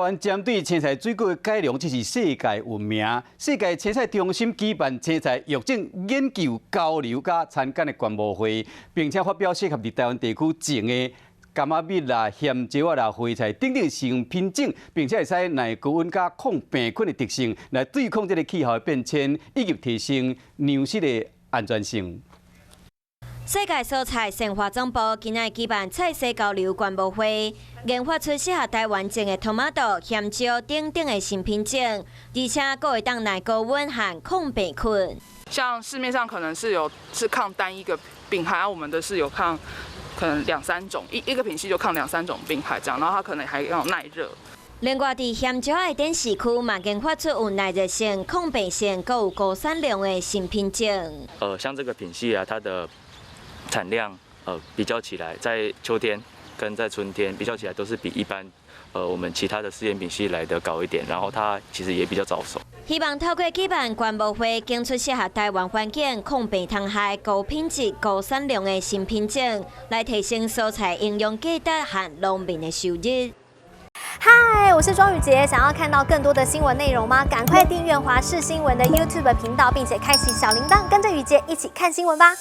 湾针对青菜水果的改良，这是世界闻名。世界青菜中心举办青菜育种研究交流加参展的观摩会，并且发表适合伫台湾地区种的柑仔蜜啦、咸椒啊啦、花菜等等适用品种，并且会使耐高温加抗病菌的特性，来对抗这个气候的变迁，以及提升粮食的安全性。 世界蔬菜生活总部今日举办菜色交流观摩会，研发出适合台湾种的토마토、咸椒等等的新品种，而且还会当耐高温和抗病菌。像市面上可能是抗单一个病害，我们的是有抗可能2-3种，一个品系就抗2-3种病害这样，然后它可能还要耐热。 另外，伫咸椒的电视区嘛研发出有耐热性、抗病性、阁有高产量的新品种。像这个品系啊，它的 产量比较起来，在秋天跟在春天比较起来，都是比一般我们其他的试验品系来的高一点，然后它其实也比较早熟。希望透过举办观摩会，竞出适合台湾环境、抗病虫害、高品质、高产量的新品种，来提升蔬菜营养价值和农民的收入。 嗨，我是庄宇杰。想要看到更多的新闻内容吗？赶快订阅华视新闻的 YouTube 频道，并且开启小铃铛，跟着宇杰一起看新闻吧。